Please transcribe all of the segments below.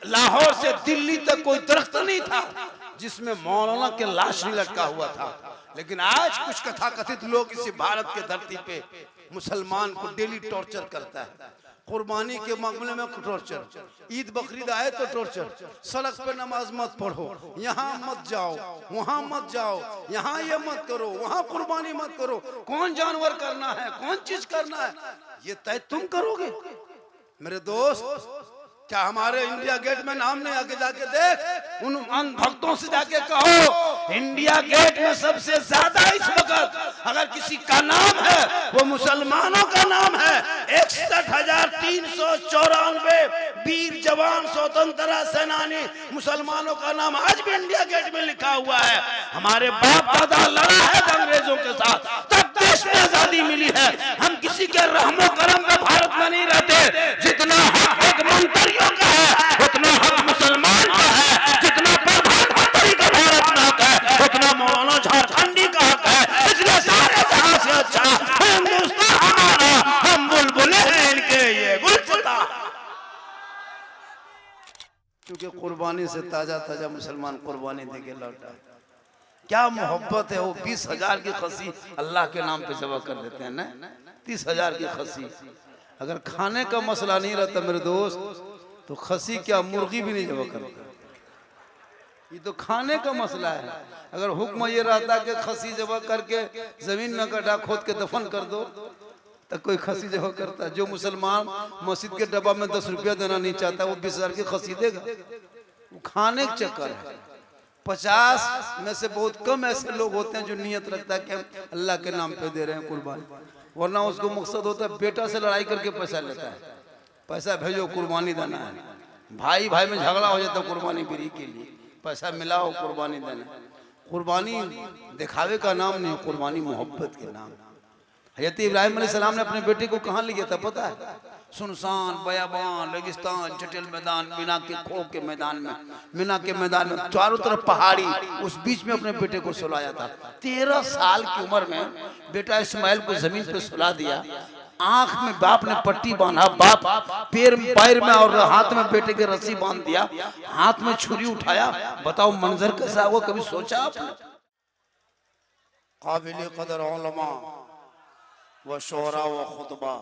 लाहौर से दिल्ली तक कोई दरख्त नहीं था जिसमें मौलाना के लाश नहीं लटका हुआ था। लेकिन आज कुछ कथाकथित लोग इसी भारत के धरती पे मुसलमान को डेली टॉर्चर करता है। कुर्बानी के मामले में टॉर्चर, ईद बकरीद आए तो टॉर्चर, सड़क पे नमाज मत पढ़ो, यहाँ मत जाओ, वहाँ मत जाओ, यहाँ ये मत करो, वहाँ कुर्बानी मत करो। कौन जानवर करना है, कौन चीज करना है, ये तय तुम करोगे। मेरे दोस्त, क्या हमारे इंडिया गेट में नाम नहीं? आगे जाके देख, उन भक्तों से जाके कहो इंडिया गेट में सबसे ज्यादा इस वक्त अगर किसी का नाम है वो मुसलमानों का नाम है। 61,394 वीर जवान स्वतंत्रता सेनानी मुसलमानों का नाम आज भी इंडिया गेट में लिखा हुआ है। हमारे बाप दादा लड़ा है अंग्रेजों के साथ, तब देश में आजादी मिली है। हम किसी के रहमो करम में भारत में नहीं रहते। जितना हक एक मंत्रियों का है उतना हक मुसलमान का है, जितना प्रधानमंत्री का भारत में हक है उतना मौलाना झारखंडी का हक है। इसलिए सारे जहां से अच्छा हिंदुस्तान हमारा, हम बुलबुले हैं इनके ये गुलसिता। क्योंकि कुर्बानी से ताजा ताजा मुसलमान कुर्बानी देके लौटा। क्या मोहब्बत है। वो 20,000 की खसी अल्लाह के नाम पे जबा कर देते हैं ना, 30,000 की खसी। अगर खाने का मसला नहीं रहता मेरे दोस्त तो खसी क्या मुर्गी भी नहीं जबा करता। ये तो खाने का मसला है। अगर हुक्म ये रहता कि खसी जबा करके जमीन में गड्ढा खोद के दफन कर दो तो कोई खसी जबा करता। जो मुसलमान मस्जिद के डब्बा में 10 रुपया देना नहीं चाहता वो 20,000 की खसी देगा। वो खाने का चक्कर है। 50 में से बहुत कम ऐसे लोग होते हैं जो नियत रखता है कि हम अल्लाह के नाम पे दे रहे हैं कुर्बानी, वरना उसको मकसद होता है बेटा से लड़ाई करके पैसा लेता है। पैसा भेजो कुर्बानी देना है, भाई भाई में झगड़ा हो जाता है कुर्बानी बिरी के लिए, पैसा मिलाओ कुर्बानी देना। कुर्बानी दिखावे का नाम नहीं, कुर्बानी मोहब्बत के नाम। हज़रत इब्राहिम अलैहिस्सलाम ने अपने बेटे को कहाँ ले गया था पता है? सुनसान बयाबान रेगिस्तान चटिल मैदान, मीना के खो के मैदान में, मीना के मैदान में चारों तरफ पहाड़ी, उस बीच में अपने बेटे को सुलाया था। 13 साल की उम्र में बेटा इस्माइल को जमीन पे सुला दिया। आंख में बाप ने पट्टी बांधा, बाप पैर में और हाथ में बेटे के रस्सी बांध दिया, हाथ में छुरी उठाया। बताओ मंजर कैसा हुआ, कभी सोचा आपने? काबिल कदर उलमा व शोरा व खुतबा,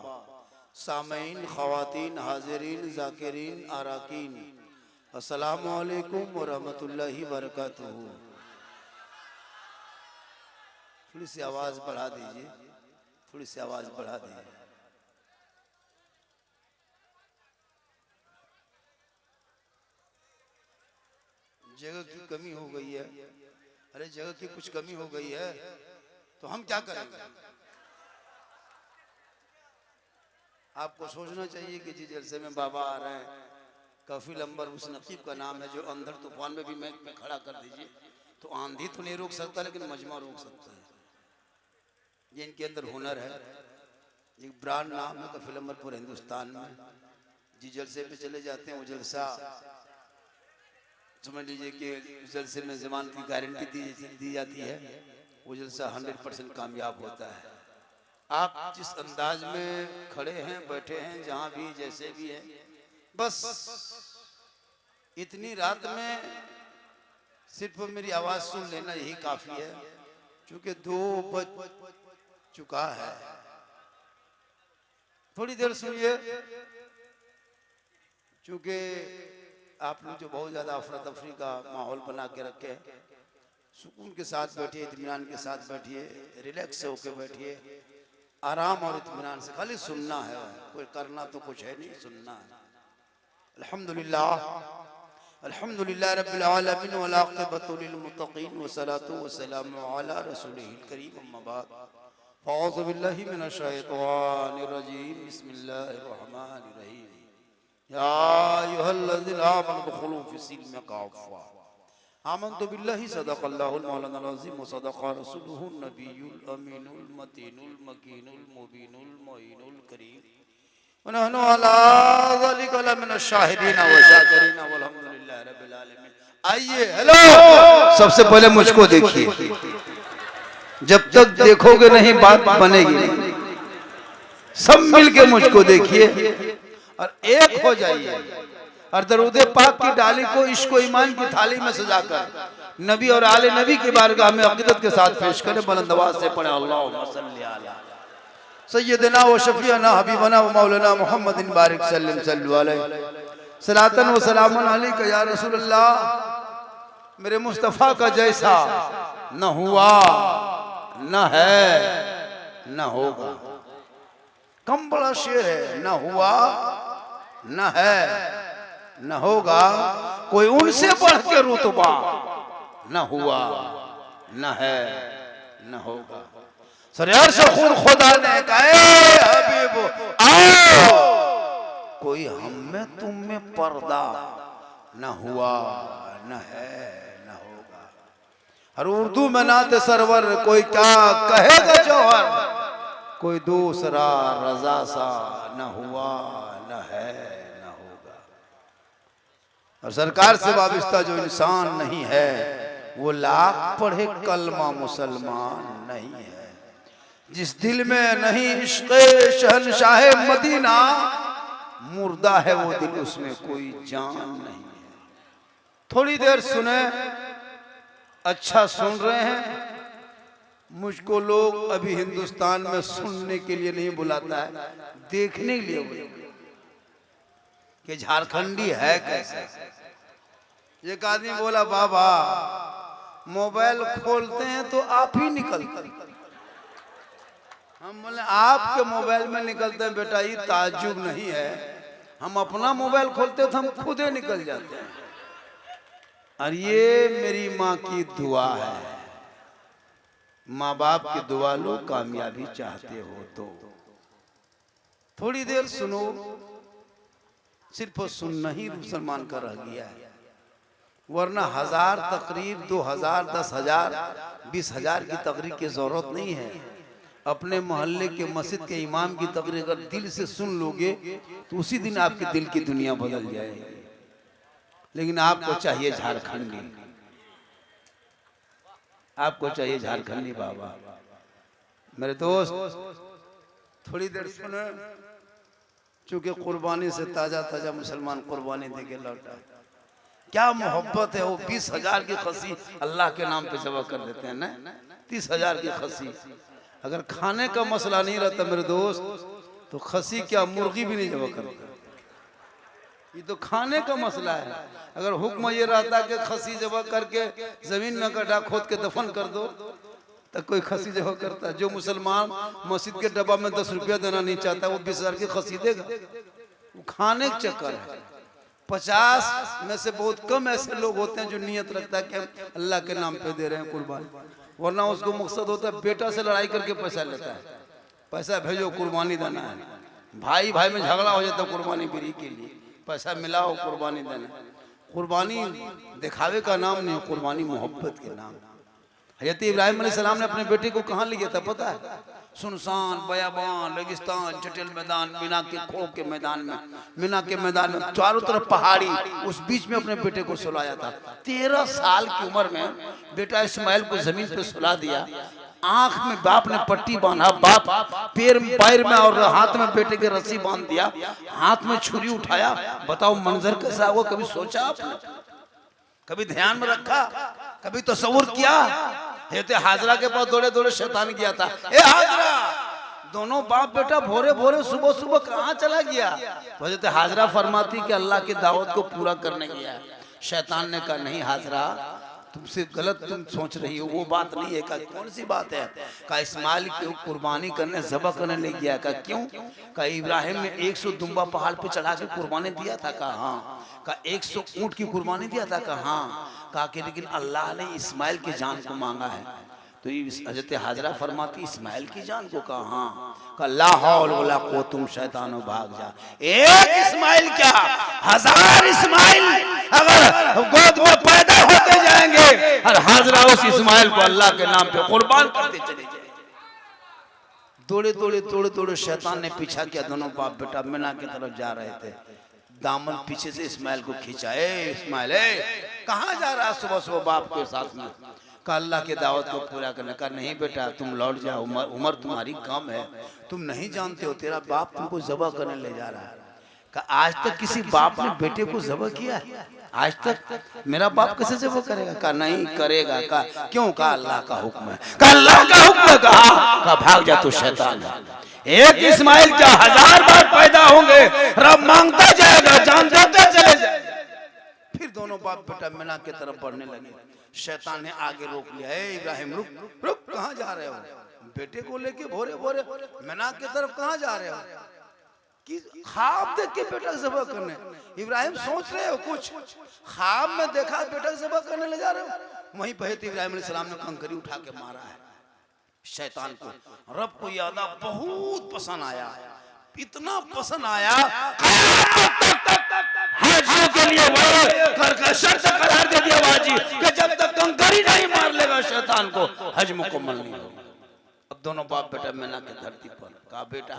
सामीन खवातीन हाजिरीन जाकिरीन आराकीन, अस्सलामु अलैकुम व रहमतुल्लाहि व बरकातुहू। थोड़ी सी आवाज बढ़ा दीजिए, थोड़ी सी आवाज बढ़ा दीजिए। जगह की कमी हो गई है। अरे जगह की कुछ कमी हो गई है तो हम क्या करेंगे? आपको सोचना चाहिए कि जिस जलसे में बाबा आ रहे हैं, काफिल अंबर उस नकीब का नाम है जो अंदर तूफान में भी मैक में खड़ा कर दीजिए तो आंधी तो नहीं रोक सकता लेकिन मजमा रोक सकता है। ये इनके अंदर हुनर है। एक ब्रांड नाम है काफिल अंबर पूरे हिंदुस्तान में। जिस जलसे पे चले जाते हैं वो जलसा समझ लीजिए कि जलसे में ज़मान की गारंटी दी जाती है। वो जलसा 100% कामयाब होता है। आप जिस अंदाज में खड़े हैं, बैठे हैं, जहाँ भी जैसे भी हैं, बस इतनी रात में सिर्फ मेरी आवाज़ सुन लेना यही काफ़ी है। क्योंकि 2 बज चुका है। थोड़ी देर सुनिए, क्योंकि आप लोग जो बहुत ज़्यादा अफरा तफरी का माहौल बना के रखे, सुकून के साथ बैठिए, इत्मीनान के साथ बैठिए, रिलैक्स होकर बैठिए, आराम और इत्मीनान से खाली सुनना है। कोई करना तो कुछ है नहीं, सुनना है। अल्हम्दुलिल्लाह अल्हम्दुलिल्लाह रब्बिल आलमीन वल आक़िबतु लिल मुत्तक़ीन व सलातु व सलामु अला रसूलिहिल करीम अम्मा बाद। अऊज़ु बिल्लाहि मिनश शैतानिर रजीम। बिस्मिल्लाहिर रहमानिर रहीम। या अय्युहल्लज़ीना आमनु दुखुलू फ़िस्सिल्मि काफ़्फ़ा। आमन्तु बिल्लाहि सदक़ल्लाहुल मौलानाल अज़ीम व सदक़ रसूलुहुन नबियुल अमीनुल मतीनुल मकीनुल मुबीनुल मुईनुल करीम व नहनु अला ज़ालिका लमिनश शाहिदीन व शाकिरीन वल्हम्दुलिल्लाहि रब्बिल आलमीन। आइए, हेलो, सबसे पहले मुझको देखिए। जब तक देखोगे नहीं बात बनेगी नहीं। सब मिलके मुझको देखिए और एक हो जाइए। और दरूद पाक की डाली को इश्क व ईमान की थाली में सजाकर नबी और आले नबी की बारगाह में अकीदत के साथ पेश करें। बुलंद आवाज से पढ़े अल्लाहुम्मा सल्ली अला सय्यदना व शफीअना हबीबना व मौलाना मुहम्मदिन बारिक सल्लल्लाहु अलैहि सलातन व सलामुन अलैका या रसूल अल्लाह। मेरे मुस्तफ़ा का जैसा न हुआ न है न होगा। कम बड़ा शेर है, न हुआ न है न होगा, कोई उनसे बढ़ के रुतबा न हुआ न है न होगा। सरयार से खुद खुदा ने कहा हबीब आओ, कोई हम में तुम में पर्दा न हुआ न है न होगा। और उर्दू में नाते सरवर कोई क्या कहेगा जौहर, कोई दूसरा रजा सा न हुआ न है न होगा। और सरकार से वाबिस्ता जो इंसान नहीं है वो लाख पढ़े कलमा मुसलमान नहीं है। जिस दिल में नहीं इश्क़ शहंशाह मदीना, मुर्दा है वो दिल, उसमें कोई जान नहीं है। थोड़ी देर सुने, अच्छा सुन रहे हैं। मुझको लोग अभी हिंदुस्तान में सुनने के लिए नहीं बुलाता है, देखने के लिए कि झारखंडी है कैसा। एक आदमी बोला बाबा मोबाइल खोलते हैं तो आप ही निकलते। हम बोले आपके मोबाइल में निकलते हैं बेटा, ये ताज्जुब नहीं है। हम अपना मोबाइल खोलते तो हम खुद ही निकल जाते हैं। और ये मेरी माँ की दुआ है। माँ बाप की दुआ लो, कामयाबी चाहते हो तो। थोड़ी देर सुनो, सिर्फ सुनना ही मुसलमान का रह गया है, वरना 1000 तकरीर 2000 10,000 20,000 की तकरीर की जरूरत नहीं है। अपने मोहल्ले के मस्जिद के इमाम की तकरीर अगर दिल से सुन लोगे तो उसी दिन आपके दिल की दुनिया बदल जाएगी। लेकिन आपको चाहिए झारखंडी, आपको चाहिए झारखंडी बाबा। मेरे दोस्त थोड़ी देर सुने, चूंकि कुर्बानी से ताजा ताजा मुसलमान कुर्बानी देके लौटा। क्या मोहब्बत है। वो 20,000 की खसी अल्लाह के नाम पे जबा कर देते हैं ना। 30,000 की खसी। अगर खाने का मसला नहीं रहता मेरे दोस्त, तो खसी क्या मुर्गी भी नहीं जबा करता। ये तो खाने का मसला है। अगर हुक्म ये रहता कि खसी जबा करके जमीन में गड्ढा खोद के दफन कर दो, तो कोई खसी जबा करता। जो मुसलमान मस्जिद के डब्बा में 10 रुपया देना नहीं चाहता, वो 20,000 की खसी देगा। वो खाने के चक्कर है। 50 में से बहुत कम ऐसे लोग होते हैं जो नियत रखता है कि हम अल्लाह के नाम पे दे रहे हैं कुर्बानी। वरना उसको मकसद होता है बेटा से लड़ाई करके पैसा लेता है। पैसा भेजो कुर्बानी देना है। भाई भाई में झगड़ा हो जाता है कुर्बानी बिरी के लिए, पैसा मिला हो कुर्बानी देना। कुर्बानी दिखावे का नाम नहीं, कुर्बानी मोहब्बत के नाम। हज़रत इब्राहिम अलैहिस्सलाम ने अपने बेटे को कहाँ ले गया था पता है? सुनसान बयाबान रेगिस्तान जटिल मैदान, मीना के खो के मैदान में, मीना के मैदान में चारों तरफ पहाड़ी, उस बीच में अपने बेटे को सुलाया था। 13 साल की उम्र में बेटा इस्माइल को जमीन पे सुला दिया। आंख में बाप ने पट्टी बांधा, बाप पैर में और हाथ में बेटे के रस्सी बांध दिया, हाथ में छुरी उठाया। बताओ मंजर कैसा हुआ? कभी सोचा आपने? कभी ध्यान में रखा? कभी तस्वुर किया? हाजरा के पास दौड़े दौड़े शैतान गया था। ए हाजरा, दोनों बाप बेटा भोरे भोरे सुबह सुबह कहाँ चला गया? हज़रत हाजरा फरमाती कि अल्लाह की दावत को पूरा करने गया। शैतान ने कहा नहीं हाजरा, तुमसे गलत तुम सोच रही हो, वो बात नहीं है। कहा कौन सी बात है? कहा इस्माइल को कुर्बानी करने ज़बह करने ले गया। कहा क्यों? कहा इब्राहिम ने 100 दुम्बा पहाड़ पे चढ़ा के कुर्बानी दिया था। कहा हाँ। कहा 100 ऊँट की कुर्बानी दिया था। कहा हाँ। कहा कि लेकिन अल्लाह ने इस्माइल की जान को मांगा है। तो हज़रत हाजरा फरमाती इस्माइल की जान को? कहा हाँ। कहा ला हौल वला कुव्वत, तुम शैतानो भाग जा। एक इस्माइल क्या 1000 इस्माइल अगर गोद में पैदा होते जाएंगे और हाजरा उस इस्माइल को अल्लाह के नाम पे कुर्बान करते चले जाएंगे। दौड़े दौड़े दौड़े दौड़े शैतान ने पीछा किया। दोनों बाप बेटा मीना की तरफ जा रहे थे। दामन पीछे से इस्माइल को खींचा। ए इस्माइल कहाँ जा रहा सुबह सुबह बाप के साथ में? कहा अल्लाह की दावत को पूरा करने। का नहीं बेटा तुम लौट जाओ, उम्र तुम्हारी कम है, तुम नहीं जानते हो, तेरा बाप तुमको ज़बह करने ले जा रहा है। का आज तक किसी बाप ने बेटे को ज़बह किया है? आज तक मेरा बाप कैसे ज़बह करेगा? का नहीं करेगा। का क्यों? का अल्लाह का हुक्म है। का अल्लाह का हुक्म है। का भाग जा तू शैतान है। एक इस्माइल क्या 1000 बार पैदा होंगे, रब मांगता जाएगा, जान देते चले जाएगा। फिर दोनों बाप बेटा मीना की तरफ बढ़ने लगे। शैतान ने आगे रोक लिया। ए इब्राहिम रुक रुक, कहाँ जा रहे हो? बेटे को लेके भोरे भोरे मीना की तरफ कहाँ जा रहे हो? कि ख्वाब देख के बेटा ज़बह करने। इब्राहिम सोच रहे हो कुछ, ख्वाब में देखा बेटा ज़बह करने ले जा रहे हो। वहीं पर इब्राहिम अलैहिस्सलाम ने कंकरी उठा के मारा है शैतान को। रब को यादा बहुत पसंद आया, इतना पसंद आया के लिए कर शर्त करार दे दिया बाजी कि जब तक कंकरी नहीं मार लेगा शैतान को हज मुकम्मल नहीं होगा। अब दोनों बाप बेटा मीना की धरती पर कहा, बेटा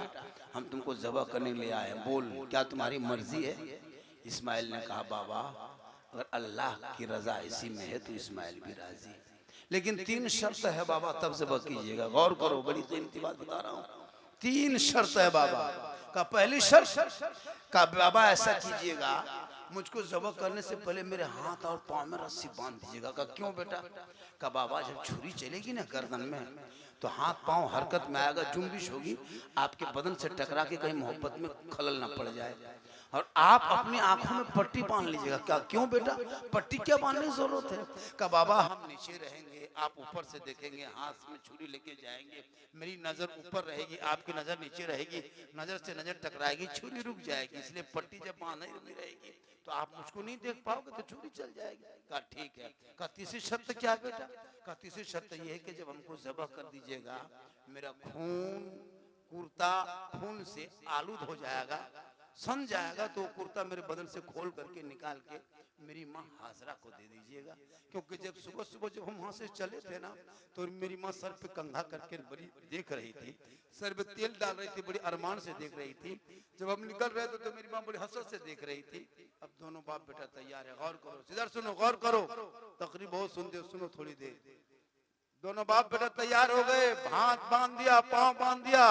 हम तुमको ज़बह करने ले आए, बोल क्या तुम्हारी मर्जी है? इस्माइल ने कहा, बाबा अगर अल्लाह की रजा इसी में है तो इस्माइल भी राजी, लेकिन 3 शर्त है बाबा, तब ज़बह कीजिएगा। गौर करो, बड़ी कीमती बात बता रहा हूँ। 3 शर्त है बाबा। का पहली शर्त का बाबा ऐसा कीजिएगा, मुझको ज़बह करने से पहले मेरे हाथ और पाँव में रस्सी बांध दीजिएगा। का क्यों बेटा? का बाबा जब छुरी चलेगी ना गर्दन में तो हाथ पांव हरकत में आएगा, जुम्बिश होगी, आपके बदन से टकरा के कहीं मोहब्बत में खलल ना पड़ जाए। और आप अपनी आंखों में पट्टी बांध लीजिएगा। क्या क्यों बेटा? पट्टी क्या बांधने की जरूरत है? का बाबा हम नीचे रहेंगे, आप ऊपर से देखेंगे, हाथ में छुरी लेके जाएंगे, मेरी नजर ऊपर रहेगी, आपकी नजर नीचे रहेगी, नजर से नजर टकराएगी, छुरी रुक जाएगी, इसलिए पट्टी जब बांधी रहेगी तो आप मुझको नहीं देख पाओगे, तो छुरी चल जाएगी। कहा ठीक है। का तीसरी शर्त क्या बेटा? का तीसरी शर्त यह है कि जब हमको ज़बह कर दीजिएगा, मेरा खून कुर्ता खून से आलूद हो जाएगा, सन जाएगा, तो कुर्ता मेरे बदन से खोल करके निकाल के मेरी माँ हाजरा को दे दीजिएगा। क्योंकि जब सुबह सुबह जब हम वहाँ से चले थे ना, तो मेरी माँ सर पे कंघा करके बड़ी देख रही थी, सर पे तेल डाल रही थी, बड़ी अरमान से देख रही थी। जब हम निकल रहे थे तो मेरी माँ बड़ी हसरत से देख रही थी। अब दोनों बाप बेटा तैयार है। गौर करो, इधर सुनो, गौर करो, तकरीर बहुत सुनते हो, सुनो थोड़ी देर। दोनों बाप बेटा तैयार हो गए, हाथ बांध दिया, पांव बांध दिया।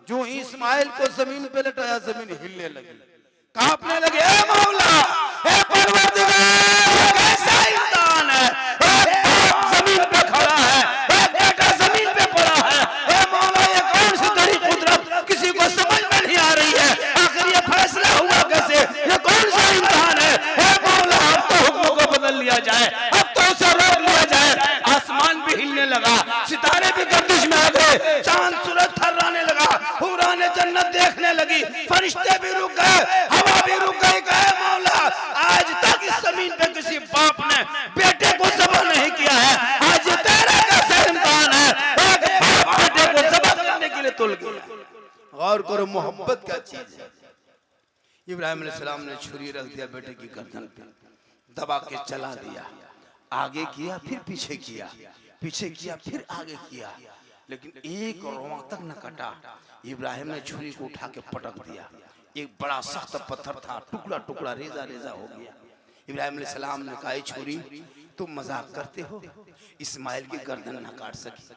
जो ही इस्माइल को जमीन पे लटाया, जमीन हिलने लगी, कांपने लगे। ए मौला, ए परवरदिगार, कैसा इंसान है, जमीन पे खड़ा है, एक बेटा जमीन पे पड़ा है। ए मौला, ये कौन सी तेरी कुदरत किसी को समझ में नहीं आ रही है। आखिर ये फैसला हुआ कैसे? ये कौन सा इंसान है? ए मौला, अब तो हुक्म को बदल लिया जाए, अब तो उसे रोक लिया जाए। आसमान भी हिलने लगा, सितारे भी गर्दिश में आ गए, चांद सूरज थर्राने लगा, हुराने जन्नत देखने लगी, फरिश्ते भी रुक गए, हवा भी रुक गई। कहे मौला, आज तक इस जमीन पे किसी बाप ने बेटे को ज़बह नहीं किया है, आज तेरा कैसा इम्तिहान है, एक बाप बेटे को ज़बह करने के लिए तुल गया। गौर करो, मोहब्बत क्या चीज है। इब्राहिम अलैहिस्सलाम ने छुरी रख दिया बेटे की गर्दन पे, दबा के चला दिया, आगे किया फिर पीछे किया, पीछे किया फिर आगे किया, लेकिन एक रोआ तक न कटा। इब्राहिम ने छुरी को उठा के पटक दिया, एक बड़ा सख्त पत्थर था, टुकड़ा टुकड़ा रेजा रेजा हो गया। इब्राहिम अलैहिस्सलाम ने कहा, छुरी तुम मजाक करते हो, इस्माइल की गर्दन न काट सकी,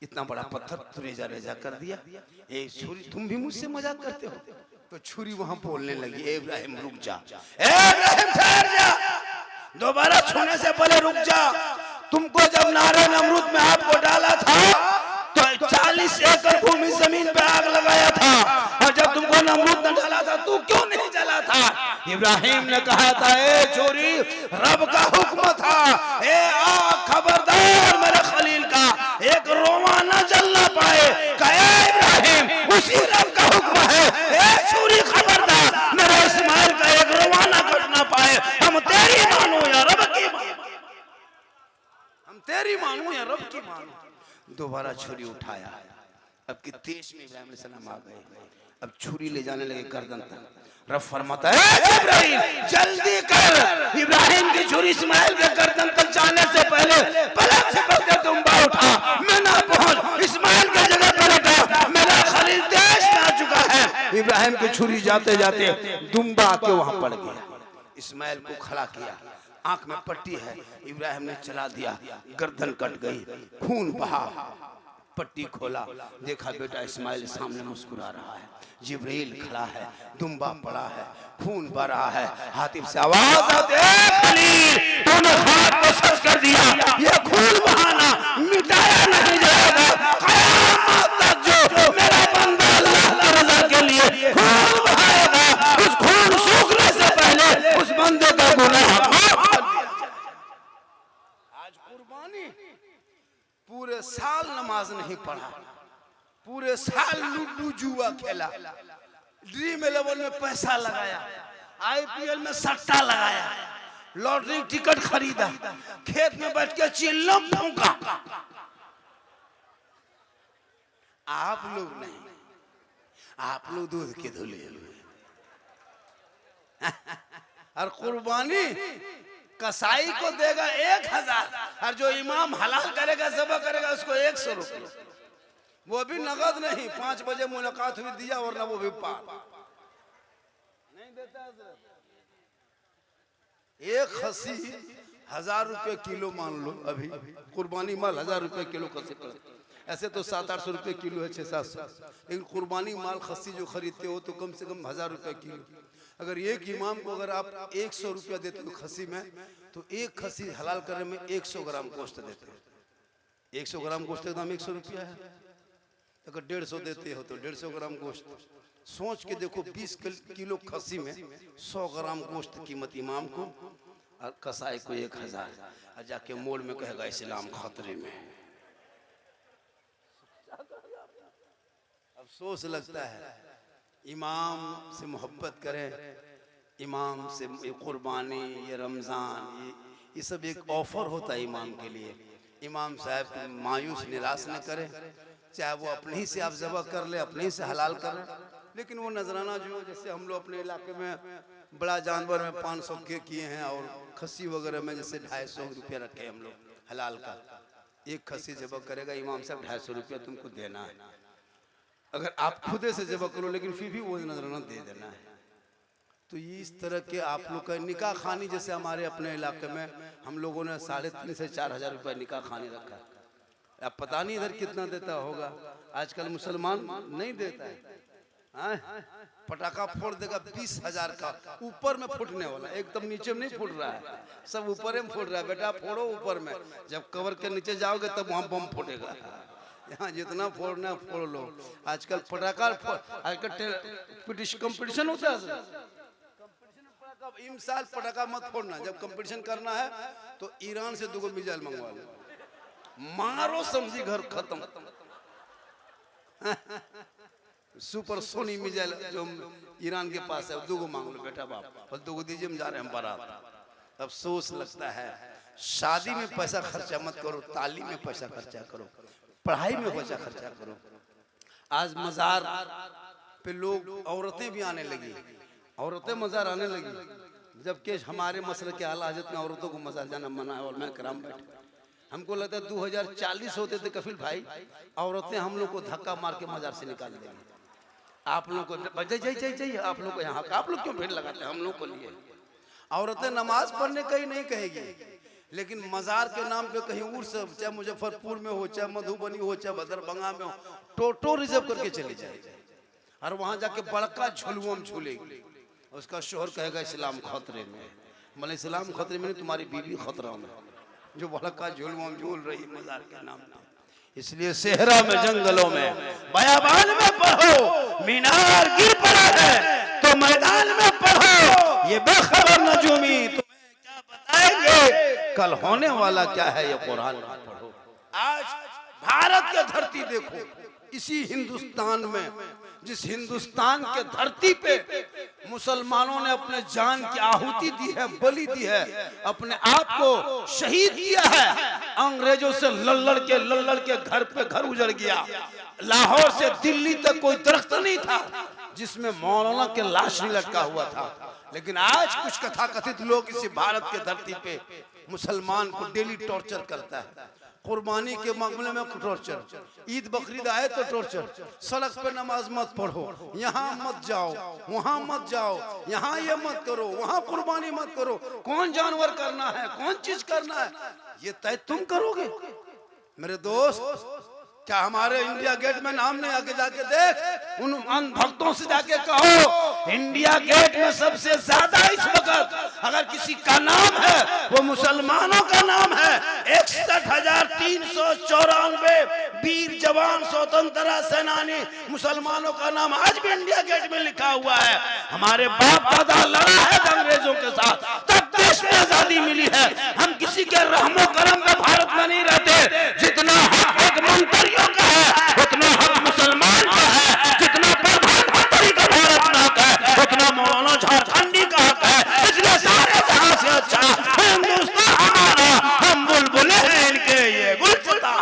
इतना बड़ा पत्थर तो रेजा रेजा कर दिया, ए छुरी तुम भी मुझसे मजाक करते हो? तो छुरी वहां बोलने लगी, ए इब्राहिम रुक जा, ए इब्राहिम ठहर जा, दोबारा छूने से पहले रुक जा। तुमको जब नारे नमरूद में आपको डाला था तो 40 एकड़ भूमि जमीन पे आग लगाया था, और जब तुमको नमरूद ने डाला था तू क्यों नहीं जला था? इब्राहिम ने कहा था, ए छोरी, रब का हुक्म था, ए आग खबरदार मेरे खलील का एक रोमा न जलना पाए। कहे इब्राहिम, उसी रब का हुक्म है, ए छोरी खबरदार मेरे इस्माइल का एक रोमा न कटना पाए। हम तेरी मानो या रब की मानो, हम तेरी मानो या रब की मानो। दोबारा छुरी उठाया, अब की तेज में इब्राहिम अलैहिस्सलाम आ गए, अब छुरी ले जाने लगे गर्दन तक। रब फरमाता है, इब्राहिम जल्दी कर। इब्राहिम की छुरी इस्माइल के गर्दन तक जाने से पहले पलक से पलटे दुम्बा उठा, मैं ना पहुंच, इस्माइल की जगह पर उठा, मेरा खलील देश में आ चुका है। इब्राहिम की छुरी जाते जाते दुम्बा के वहां पड़ गया, इस्माइल को खड़ा किया, आंख में पट्टी है, इब्राहिम ने चला दिया, गर्दन कट गई, खून बहा, पट्टी खोला, देखा बेटा इस्माइल सामने मुस्कुरा रहा है, जिब्रील खड़ा है, दुम्बा पड़ा है, खून बह रहा है। हातिम से आवाज आती है, खलील तूने हाथ को सच कर दिया, ये खून बहाना मिटाया नहीं जाएगा, क़यामत तक जो मेरा बंदा अल्लाह की रज़ा के लिए खून बहाएगा, उस खून सूखने से पहले उस बंदे का गुनाह माफ कर दिया जाए। आज कुर्बानी, पूरे साल नमाज नहीं पढ़ा, पूरे साल लूडू जुआ खेला, ड्रीम 11 में पैसा लगाया, आईपीएल में सट्टा लगाया, लॉटरी टिकट खरीदा, खेत में बैठ के चिल्लम फूंका। आप लोग नहीं, आप लोग दूध के धुले हुए। और कुर्बानी कसाई को देगा 1000, और जो इमाम हलाल करेगा ज़बह करेगा उसको 100 रुपये, वो भी नगद नहीं। 5 बजे मुलाकात हुई दिया, वरना वो भी पार नहीं देता। एक खसी 1000 रुपये किलो मान लो, अभी कुर्बानी माल 1000 रुपये किलो खसी कर, ऐसे तो 700-800 रुपये किलो है, 600-700, लेकिन कुर्बानी माल खसी जो खरीदते हो तो कम से कम 1000 रुपये किलो। अगर एक इमाम को अगर आप 100 रुपया देते हो खसी में, तो एक खसी हलाल करने में 100 ग्राम गोश्त देते हो। 100 ग्राम गोश्त का दाम 100 रुपया है, अगर 150 देते हो तो 150 ग्राम गोश्त। सोच के देखो, 20 किलो खसी में 100 ग्राम गोश्त कीमत इमाम को, और कसाई को 1000, और जाके मोड़ में कहेगा इस्लाम खतरे में। अफसोस लगता है, इमाम से मोहब्बत करें, इमाम से ये कुर्बानी, ये रमज़ान, ये सब एक ऑफर होता है इमाम के लिए। इमाम साहब मायूस निराश न करें, चाहे वो अपने ही से आप ज़बह कर ले, अपने ही से हलाल कर ले, लेकिन वो नजराना जो, जैसे हम लोग अपने इलाके में बड़ा जानवर में 500 के किए हैं, और खस्सी वगैरह में जैसे 250 रुपया रखे हम लोग हलाल का। एक खस्सी ज़बह करेगा इमाम साहब, 250 रुपया तुमको देना है। अगर आप खुदे से ज़बह करो, लेकिन फिर भी वो नजराना दे देना है। तो ये इस तरह के आप लोग का निकाह खानी, जैसे हमारे अपने इलाके में हम लोगों ने 3,500 से 4,000 रुपये निकाह खानी रखा है। अब पता नहीं इधर कितना देता होगा, आजकल मुसलमान नहीं देता है। पटाखा फोड़ देगा 20,000 का, ऊपर में फूटने वाला, एकदम नीचे में नहीं फूट रहा है, सब ऊपर में फूट रहा है। बेटा फोड़ो ऊपर में, जब कवर के नीचे जाओगे तब वहाँ बम फूटेगा। यहाँ जितना फोड़ना फोड़ लो। आजकल पटाखा, आजकल कंपटीशन होता है, इस साल पटाखा मत फोड़ना, जब कंपटीशन करना है तो ईरान से 2 मिसाइल मंगवा लो, मारो समझी घर खत्म। सुपर सोनी मिसाइल जो ईरान के पास है, 2 मांग लो बेटा बाप, और 2 दीजिए, हम जा रहे हैं बारात। अफसोस लगता है, शादी में पैसा खर्चा मत करो, तालीम में पैसा खर्चा करो, पढ़ाई में पैसा खर्चा करो। आज मजार पे लोग, औरतें भी आने लगी, औरतें मजार आने लगी, जबकि हमारे मसले के आला हज़रत में औरतों को मजार जाना मना है। और मैं कराम बैठे, हमको लगता है 2040 होते थे कफिल भाई, औरतें हम लोग को धक्का मार के मजार से निकाल देंगे। आप लोग को जाइए, आप लोग को यहाँ, आप लोग क्यों भीड़ लगाते हैं हम लोग को लिए? औरतें नमाज पढ़ने कहीं नहीं कहेगी, लेकिन मजार के नाम पे कहीं उर्स, चाहे मुजफ्फरपुर में हो, चाहे मधुबनी हो, चाहे भदरभंगा में हो, टोटो रिजर्व करके चली जाएगी, और वहां जाके बड़का झुलुम झूलेगी। उसका शोहर कहेगा इस्लाम खतरे में। मतलब इस्लाम खतरे में, तुम्हारी बीवी खतरा में, जो बड़का झुलुम झूल रही मजार के नाम पे। इसलिए सेहरा में, जंगलों में, बयाबान में पढ़ो, मीनार गिर पड़ा है तो मैदान में पढ़ो, ये बेखबर नजूमी तुम्हें क्या बताएंगे, कल होने वाला क्या है, ये कुरान में पढ़ो। आज भारत की धरती देखो, इसी हिंदुस्तान में, जिस हिंदुस्तान के धरती पे मुसलमानों ने अपने जान की आहुति दी है, बलि दी है, अपने आप को शहीद किया है। अंग्रेजों से लड़ के घर पे घर उजड़ गया। लाहौर से दिल्ली तक कोई दरख्त नहीं था जिसमें मौलाना के लाश नहीं लटका हुआ था। लेकिन आज कुछ कथाकथित लोग इसी भारत के धरती पे मुसलमान को डेली टॉर्चर करता है। कुर्बानी के मामले में टॉर्चर, ईद बकरीद आए तो टॉर्चर, सड़क पे नमाज मत पढ़ो, यहाँ मत जाओ, वहाँ मत जाओ, यहाँ ये मत करो, वहाँ कुर्बानी मत करो। कौन जानवर करना है, कौन चीज करना है, ये तय तुम करोगे। मेरे दोस्त, क्या हमारे इंडिया गेट में नाम नहीं? आके जाके देख, उन भक्तों से जाके कहो इंडिया गेट में सबसे ज्यादा इस वक्त अगर किसी का नाम है वो मुसलमानों का नाम है। 61,394 वीर जवान स्वतंत्रता सेनानी मुसलमानों का नाम आज भी इंडिया गेट में लिखा हुआ है। हमारे बाप दादा लड़ा है अंग्रेजों के साथ, तब देश में आजादी मिली है। हम किसी के रहमो करम में भारत में नहीं रहते। जितना हक एक मंत्रियों का है उतना हक मुसलमान का है, जितना प्रधानमंत्री का भारत में हक है उतना मौलाना झारखंडी का हक है। इसलिए सारे जहां से अच्छा हिंदुस्तान हमारा, हम बुलबुले हैं इनके ये गुलसिता।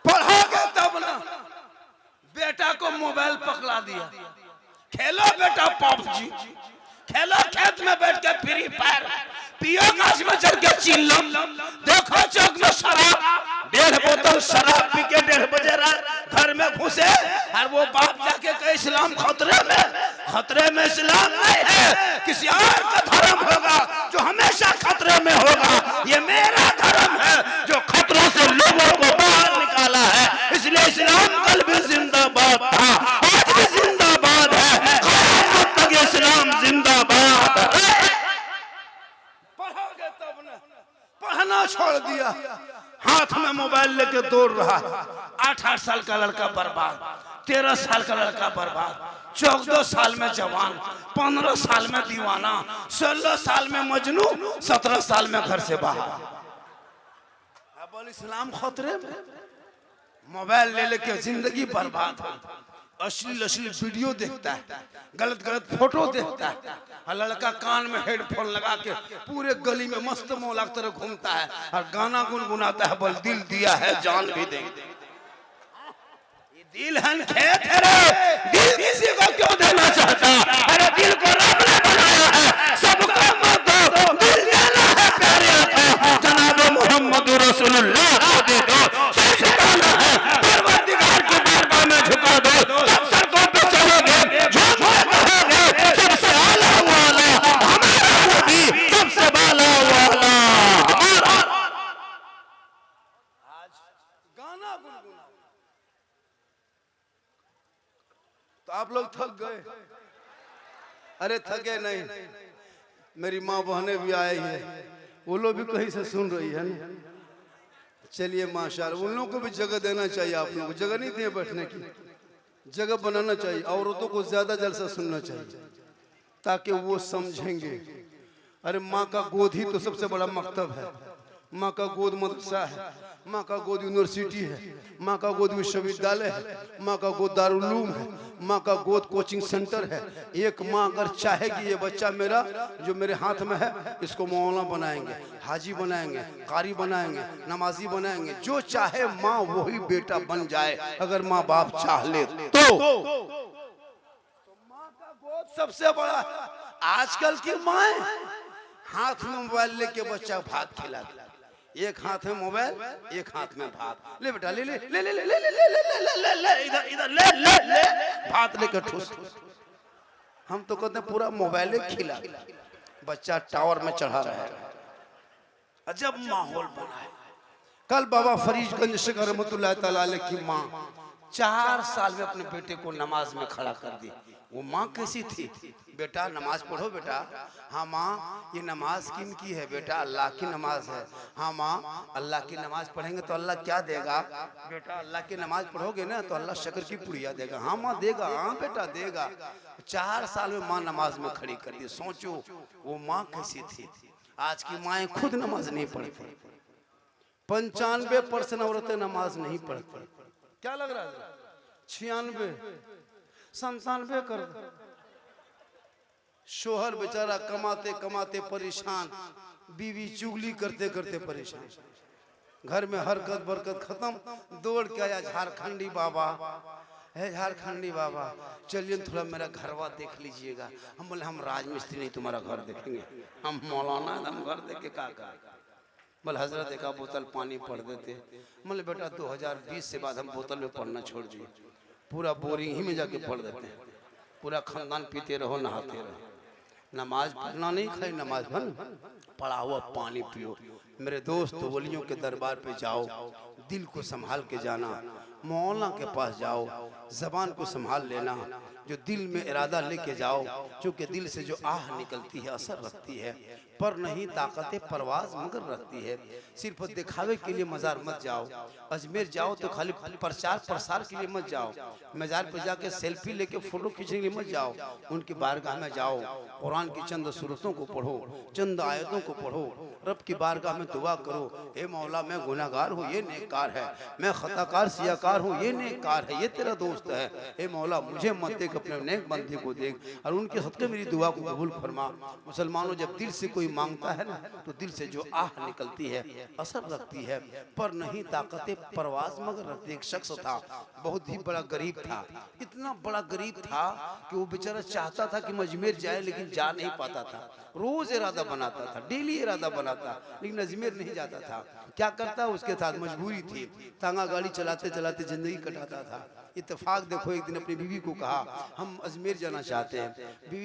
पढ़ोगे तब ना। बेटा को मोबाइल पकड़ा दिया, खेलो बेटा पबजी, खेलो खेत में बैठ के फ्री फायर, पियो गाछ में चढ़ के चिल्लम, देखो चौक में शराब, 1.5 बोतल शराब पी के 1:30 बजे रात घर में घुसे और वो बाप जाके कहे इस्लाम खतरे में इस्लाम नहीं है, किसी और का धर्म होगा जो हमेशा खतरे में होगा। ये मेरा धर्म है जो खतरों से लोगों को बाहर निकाला है। इसलिए इस्लाम कल भी जिंदाबाद था, आज भी जिंदाबाद है, इस्लाम जिंदाबाद। पढ़ोगे तब ना। पढ़ना छोड़ दिया, हाथ में मोबाइल लेके दौड़ रहा। 8 साल का लड़का बर्बाद, 13 साल का लड़का बर्बाद, 14 साल में जवान, 15 साल में दीवाना, 16 साल में मजनू, 17 साल में घर से बाहर। अब इस्लाम खतरे में। मोबाइल ले लेके जिंदगी बर्बाद है। अश्लील वीडियो देखता है, गलत फोटो देखता है, और लड़का कान में हेडफोन लगा के पूरे गली में मस्त मौला की तरह घूमता है और गाना गुनगुनाता है, बोल दिल दिया है जान भी देंगे। ये दिल है खेत है रे, दिल किसी को क्यों देना चाहता? अरे दिल को रब ने बनाया है, सबको मत दो, दिल देना है प्यारे आका जनाब मोहम्मद रसूलुल्लाह को दे दो। सर झुकाना है परवरदिगार की बारगाह में झुका दो, तब सड़कों पे चलोगे, झूठ कहोगे, सबसे आला वाला हमारा नबी, सबसे बाला वाला हमारा। आज गाना गुनगुना तो आप लोग थक गए? अरे थके नहीं, मेरी माँ बहनें भी आई है, वो लोग भी कहीं से सुन रही है ना। चलिए माशाल्लाह, उन लोगों को भी जगह देना चाहिए। आप लोगों को जगह नहीं दिए बैठने की, जगह बनाना चाहिए। औरतों को ज्यादा जलसा सुनना चाहिए ताकि वो समझेंगे। अरे माँ का गोद ही तो सबसे बड़ा मकतब है। माँ का गोद मदरसा है, माँ का गोद यूनिवर्सिटी है, माँ का गोद विश्वविद्यालय है, माँ का गोद दारुल उलूम है, माँ का गोद कोचिंग सेंटर है। एक माँ अगर चाहेगी ये बच्चा मेरा जो मेरे हाथ में है इसको मौलाना बनाएंगे, हाजी बनाएंगे, कारी बनाएंगे, नमाजी बनाएंगे, जो चाहे माँ वही बेटा बन जाए अगर माँ बाप चाह ले तो माँ का गोद सबसे बड़ा। आजकल की माँ हाथ में मोबाइल लेके बच्चा भात खिला, एक हाथ में मोबाइल एक हाथ में भात। ले बेटा ले ले ले ले ले ले ले ले ले ले इधर इधर ले ले ले भात लेकर ठूस। हम तो कहते हैं पूरा मोबाइल खिला, बच्चा टावर में चढ़ा रहा है। अजब माहौल बना है। कल बाबा फरीदगंज से रहमतुल्लाह तआला अलैह की माँ 4 साल में अपने बेटे को नमाज में खड़ा कर दी। वो माँ कैसी थी? बेटा नमाज पढ़ो बेटा। हाँ माँ ये नमाज किन की है? बेटा अल्लाह की नमाज है। हाँ माँ अल्लाह की नमाज पढ़ेंगे तो अल्लाह क्या देगा? बेटा अल्लाह की नमाज पढ़ोगे ना तो अल्लाह शक्कर की पुड़िया देगा। हाँ माँ देगा, हाँ बेटा देगा। 4 साल में माँ नमाज में खड़ी कर दी। सोचो वो माँ कैसी थी। आज की माएँ खुद नमाज नहीं पढ़ती। 95% औरतें नमाज नहीं पढ़ती। क्या लग रहा है? 96 97 कर। शोहर बेचारा कमाते कमाते परेशान, बीवी चुगली करते करते परेशान, घर में हरकत बरकत खत्म। दौड़ के आया झारखंडी बाबा, है झारखंडी बाबा चलिए थोड़ा मेरा घरवा देख लीजिएगा। हम बोले हम राजमिस्त्री नहीं तुम्हारा घर देखेंगे, हम मौलाना हम घर देख के क्या करेंगे। बोले हजरत एक बोतल पानी पढ़ देते। बोले बेटा 2020 से बाद हम बोतल में पढ़ना छोड़ दिए, पूरा बोरिंग ही में जाके पढ़ देते हैं। पूरा खानदान पीते रहो नहाते रहो। नमाज पढ़ना नहीं, खाली नमाज पढ़ा हुआ पानी पियो। मेरे दोस्त वलियों के दरबार पे जाओ, दिल को संभाल के जाना। मौलाना के पास जाओ, जबान को संभाल लेना। जो दिल में इरादा लेके जाओ, क्योंकि दिल से जो आह निकलती है असर रखती है, पर नहीं ताकत परवाज मगर रखती है। सिर्फ दिखावे के लिए मज़ार मत जाओ। अजमेर जाओ तो खाली प्रचार प्रसार के लिए मत जाओ। मज़ार पर जाके सेल्फी लेके फ़ोटो खींचने के लिए मत जाओ। उनकी बारगाह में जाओ, कुरान की चंद सूरतों को पढ़ो, चंद आयतों को पढ़ो, रब की बारगाह में दुआ करो, हे मौला मैं गुनाहगार हूँ, ये नेककार है, मैं खताकार सियाकार हूँ, ये नेककार है, ये तेरा दोस्त है, हे मौला मुझे मत देख, अपने नेक बंदे को देख और उनके सदक़े मेरी दुआ को कबूल फरमा। मुसलमानों, जब दिल से कोई मांगता है ना, तो दिल से जो आह निकलती है असर रखती है, पर नहीं ताकत परवाज मगर रखती है। एक शख्स था, बहुत ही बड़ा गरीब था, इतना बड़ा गरीब था कि वो बेचारा चाहता था कि अजमेर जाए, लेकिन जा नहीं पाता था। रोज इरादा बनाता था, डेली इरादा बनाता, लेकिन अजमेर नहीं जाता था। क्या करता, उसके साथ मजबूरी थी, तांगा गाड़ी चलाते चलाते जिंदगी कटाता था। इत्तेफाक देखो, एक दिन अपनी बीवी को कहा हम अजमेर जाना चाहते हैं। बीवी